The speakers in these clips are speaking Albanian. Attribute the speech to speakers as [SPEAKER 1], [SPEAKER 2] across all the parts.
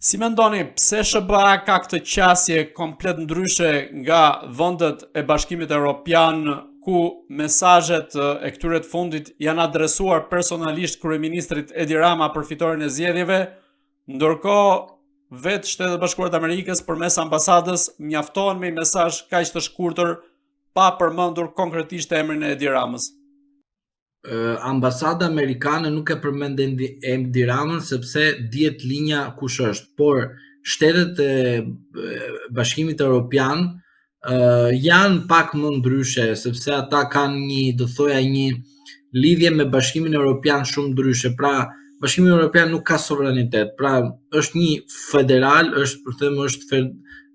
[SPEAKER 1] Si mendoni, pse SBA ka këtë qasje komplet ndryshe nga vendet e Bashkimit Evropian, ku mesazhet e këtyre të fundit janë adresuar personalisht kryeministrit Edi Rama për fitoren e zgjedhjeve, ndërkohë vetë Shtetet e Bashkuara të Amerikës përmes ambasadës mjaftohen me një mesazh kaq të shkurtër pa përmendur konkretisht emrin e Edi Ramës.
[SPEAKER 2] Ambasada amerikane nuk e përmend Edi Ramën sepse dihet linja kush është, por shtetet e Bashkimit Evropian janë pak më ndryshe, sepse ata kanë një lidhje me Bashkimin Evropian shumë ndryshe. Pra, Bashkimi Evropian nuk ka sovranitet. Pra, është një federal,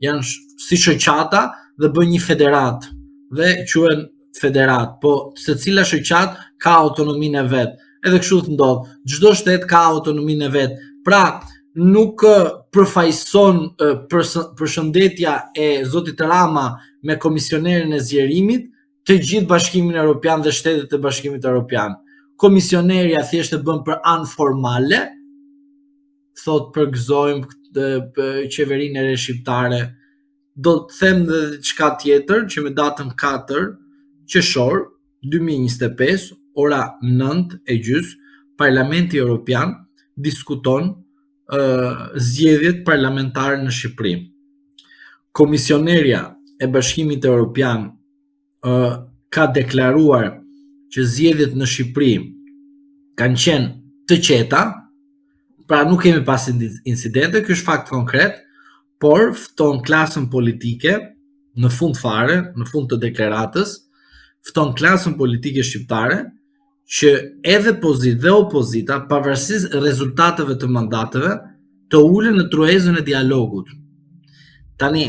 [SPEAKER 2] janë si shoqata dhe bën një federat dhe quhen federat, po secila shoqat ka autonominë e vet. Edhe kështu të ndodh. Çdo shtet ka autonominë e vet. Pra, nuk përfaqëson përshëndetja e zotit Rama me komisionerin e zgjerimit të gjithë Bashkimin Evropian dhe shtetet e Bashkimit Evropian. Komisionerja thjesht e bën për anë formale, thot përgëzojmë qeverinë e re shqiptare. Do të them dhe diçka tjetër që me datën 4 qershor 2025, ora 9:30, Parlamenti Evropian diskuton zgjedhjet parlamentare në Shqipëri. Komisionerja e Bashkimit Evropian ka deklaruar që zgjedhjet në Shqipëri kanë qenë të qeta, pra nuk kemi pas incidente, ky është fakt konkret, por fton klasën politike në fund fare, në fund të deklaratës, fton klasën politike shqiptare që edhe pozitë dhe opozita, pavarësisht rezultateve të mandateve, të ulen në truezën e dialogut. Tani,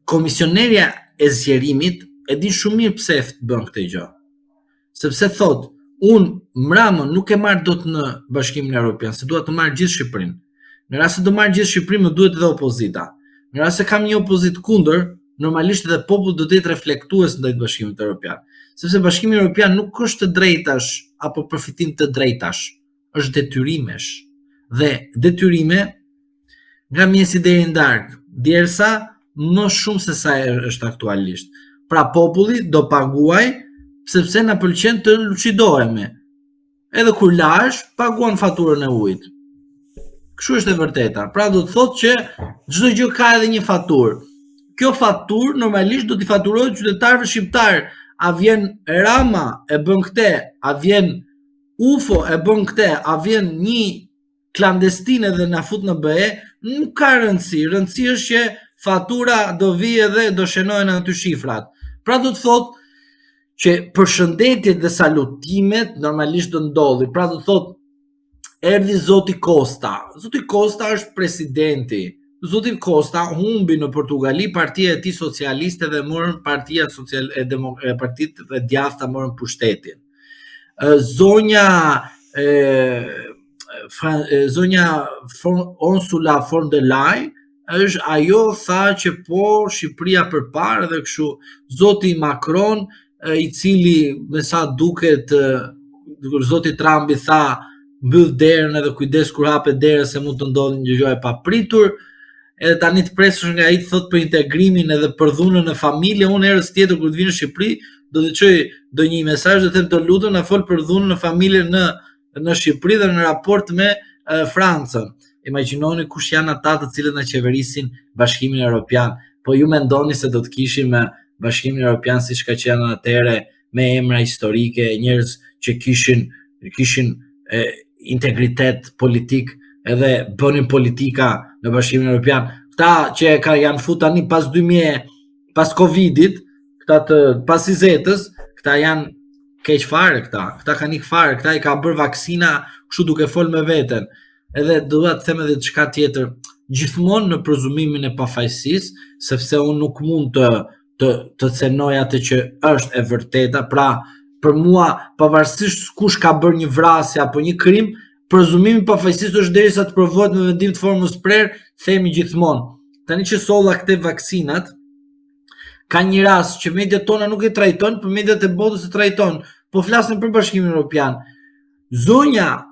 [SPEAKER 2] komisionerja e zgjerimit e di shumë mirë pse bën këtë gjë. Sepse thot, unë mramën nuk e marr dot në Bashkimin Evropian, se dua të marr gjithë Shqipërinë. Në rast se do marr gjithë Shqipërinë, më duhet edhe opozita. Në rast se kam një opozitë kundër, normalisht edhe populli do të jetë reflektues ndaj Bashkimit Evropian. Sepse Bashkimi Evropian nuk është të drejtash apo përfitim të drejtash, është detyrimesh. Dhe detyrime nga mjesi deri në darkë, derisa më shumë se sa është aktualisht. Pra populli do paguaj sepse na pëlqen të lucidohemi. Edhe kur lahesh, paguan faturën e ujit. Kështu është e vërteta. Pra do të thotë që çdo gjë ka edhe një faturë. Kjo faturë normalisht do t'i faturohet qytetarëve shqiptar. A vjen Rama e bën këtë, a vjen UFO e bën këtë, a vjen një klandestine dhe na fut në BE, nuk ka rëndësi. Rëndësi është që fatura do vijë dhe do shënohen aty shifrat. Pra do të thotë që përshëndetjet dhe salutimet normalisht do ndodhi. Pra do të thotë erdhi zoti Costa. Zoti Costa është presidenti. Zoti Costa humbi në Portugali partia e tij socialiste dhe morën partitë e djathta morën pushtetin. Zonja Ursula von der Leyen është ajo tha që po Shqipëria përpara dhe kështu. Zoti Macron, i cili me sa duket zoti Trump i tha mbyll derën edhe kujdes kur hapet dera se mund të ndodhë një gjë e papritur. Edhe tani të presësh nga ai thot për integrimin edhe për dhunën në familje, unë herës tjetër kur të vi në Shqipëri do të çoj do një mesazh dhe them të lutem na fol për dhunën në familje në Shqipëri dhe në raport me Francën. Imagjinoni kush janë ata të cilët na qeverisin Bashkimin Evropian. Po ju mendoni se do të kishim Bashkimin Evropian siç ka qenë atëherë me emra historike, njerëz që kishin integritet politik edhe bënin politika në Bashkimin Evropian. Këta që janë fut tani pas Covidit, pas izetës, këta janë keq fare këta kanë ikë fare, këta i ka bërë vaksina kështu duke fol me veten. Edhe dua të them edhe diçka tjetër, gjithmonë në prezumimin e pafajësisë, sepse unë nuk mund të cenoj atë që është e vërteta, pra për mua pavarësisht kush ka bërë një vrasje apo një krim, prezumimi i pafajësisë është derisa të provohet me vendim të formës prerë, themi gjithmonë. Tani që solla këte vaksinat, ka një rast që mediat tona nuk e trajton, për mediat e botës e trajton, po flasin për Bashkimin Evropian. Zonja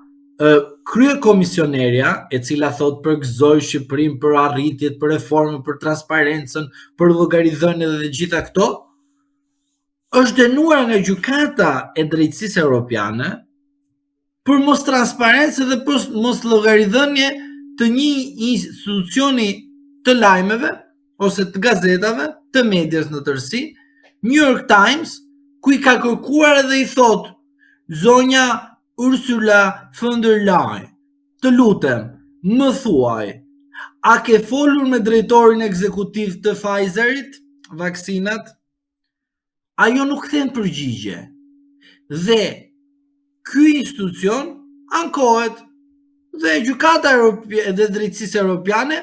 [SPEAKER 2] krye komisionerja, e cila thot përgëzoi Shqipërinë për arritjet, për reformën, për transparencën, për llogaridhënien dhe gjitha këto, është dënuar nga gjykata e drejtësisë europiane për mos transparencë dhe për mos llogaridhënie të një institucioni të lajmeve ose të gazetave, të medias në tërësi, New York Times, ku i ka kërkuar edhe i thot zonja Ursula von der Leyen, të lutem, më thuaj, a ke folur me drejtorin ekzekutiv të Pfizerit, vaksinat? Ajo nuk kthen përgjigje. Dhe ky institucion ankohet dhe gjykata e drejtësisë europiane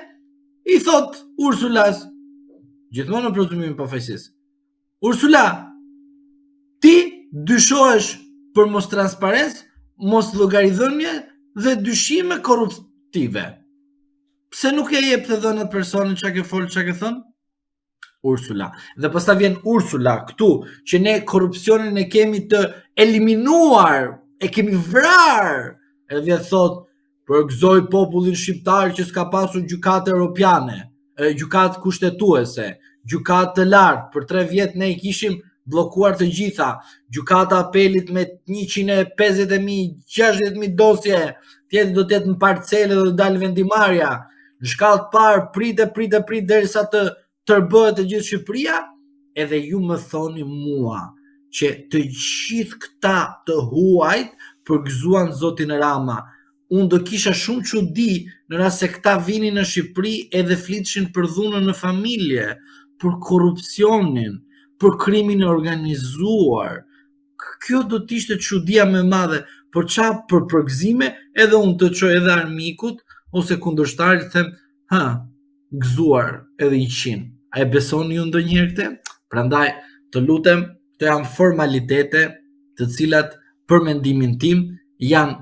[SPEAKER 2] i thot Ursulas, gjithmonë në prezumimin pafajësisë, Ursula, ti dyshohesh për mos transparencë, mos llogaridhënie dhe dyshime korruptive. Pse nuk e jep të dhënat personit çka ke folë, çka ke thënë? Ursula. Dhe pastaj vjen Ursula këtu që ne korrupsionin e kemi të eliminuar, e kemi vrarë. Edhe thot, përgëzoj popullin shqiptar që s'ka pasur gjykatë europiane, gjykatë kushtetuese, gjykatë të lartë. Për 3 vjet ne i kishim bllokuar të gjitha. Gjykata apelit me 150.000, 60.000 dosje, tjetër do të jetë në parcele dhe do dalë vendimarrja. Në shkallë të parë prite derisa të tërbëhet e gjithë Shqipëria, edhe ju më thoni mua që të gjithë këta të huajt përgëzuan zotin Rama. Unë do kisha shumë çudi në rast se këta vinin në Shqipëri edhe flitshin për dhunën në familje, për korrupsionin, për krimin e organizuar. Kjo do të ishte çudia më e madhe, por çfarë për përgëzime, edhe unë të çoj edhe armikut ose kundërshtarit them, gëzuar edhe 100. A e besoni ju ndonjëherë këtë? Prandaj, të lutem, këto janë formalitete të cilat për mendimin tim janë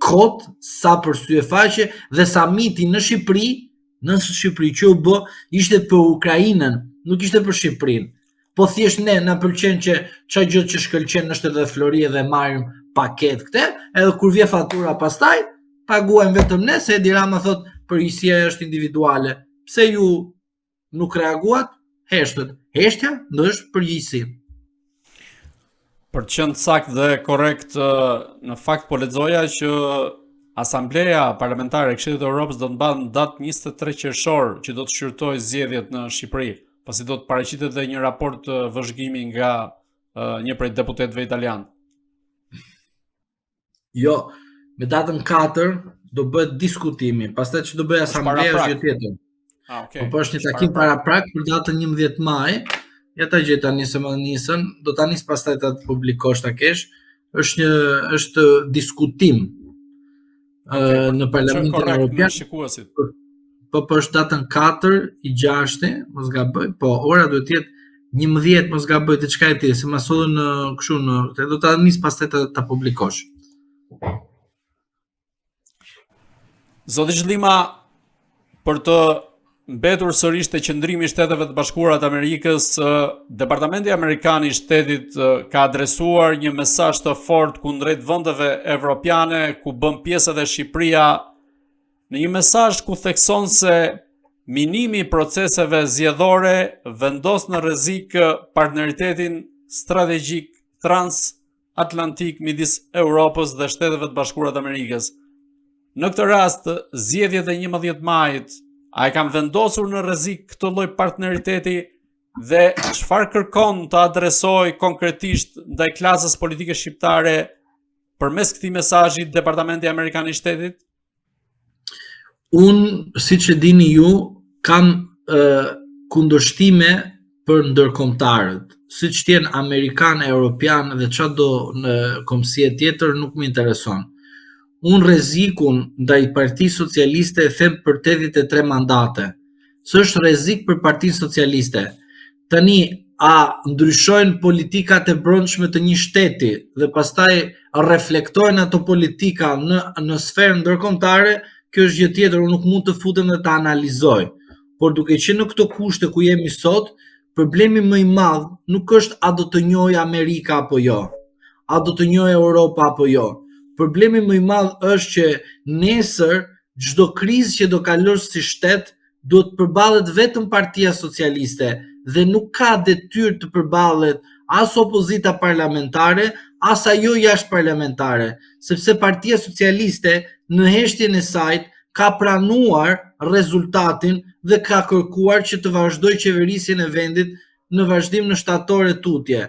[SPEAKER 2] kot sa për sy e faqe dhe samiti në Shqipëri që u bë ishte për Ukrainën, nuk ishte për Shqipërinë. Po thjesht ne na pëlqen që çfarë gjë që shkëlqen është edhe Flori dhe marrim paketë këtë, edhe kur vjen fatura pastaj paguajmë vetëm ne, se Edi Rama thot përgjegjësia është individuale. Pse ju nuk reaguat? Heshtët. Heshtja është përgjegjësi.
[SPEAKER 1] Për të qenë saktë dhe korrekt, në fakt po lexoja që Asambleja Parlamentare e Këshillit të Evropës do të mban datë 23 qershor që do të shqyrtojë zgjedhjet në Shqipëri, pasi do të paraqitet dhe një raport vëzhgimi nga një prej deputetëve italian.
[SPEAKER 2] Jo, me datën 4 do bëhet diskutimi, pastaj që do bëj asambleja është gjë tjetër.
[SPEAKER 1] Okay.
[SPEAKER 2] Po është një takim para prak për datën 11 maj. Ja ta gjej tani se më nisën, do ta nis pastaj ta publikosh ta kesh. Është diskutim në Parlamentin Evropian. Po është datën 4 i 6, mos gaboj, po ora duhet të jetë 11, mos gaboj diçka e tillë, se më sollën kështu do ta nis pastaj ta publikosh.
[SPEAKER 1] Zoti Zhlima, për të mbetur sërish te qëndrimi i Shteteve të Bashkuara të Amerikës, Departamenti Amerikan i Shtetit ka adresuar një mesazh të fortë kundrejt vendeve evropiane ku bën pjesë edhe Shqipëria, në një mesazh ku thekson se minimi i proceseve zgjedhore vendos në rrezik partneritetin strategjik transatlantik midis Europës dhe Shteteve të Bashkuara të Amerikës. Në këtë rast, zgjedhjet e 11 majit a e kanë vendosur në rrezik këtë lloj partneriteti dhe çfarë kërkon të adresoj konkretisht ndaj klasës politike shqiptare përmes këtij mesazhi Departamenti Amerikan i Shtetit?
[SPEAKER 2] Unë, siç e dini ju, kam kundërshtime për ndërkombëtarët. Siç janë amerikan, europian dhe çdo në komsie tjetër nuk më intereson. Unë rrezikun ndaj Partisë Socialiste e them për 83 mandate. S'është rrezik për Partinë Socialiste. Tani, a ndryshojnë politikat e brendshme të një shteti dhe pastaj reflektojnë ato politika në sferën ndërkombëtare, kjo është gjë tjetër, unë nuk mund të futem dhe të analizoj. Por duke qenë në këto kushte ku jemi sot, problemi më i madh nuk është a do të njohë Amerika apo jo, a do të njohë Europa apo jo. problemi më i madh është që nesër çdo krizë që do kalosh si shtet duhet përballet vetëm Partia Socialiste dhe nuk ka detyrë të përballet as opozita parlamentare, as ajo jashtëparlamentare, sepse Partia Socialiste në heshtjen e saj ka pranuar rezultatin dhe ka kërkuar që të vazhdojë qeverisjen e vendit në vazhdim në shtator e tutje.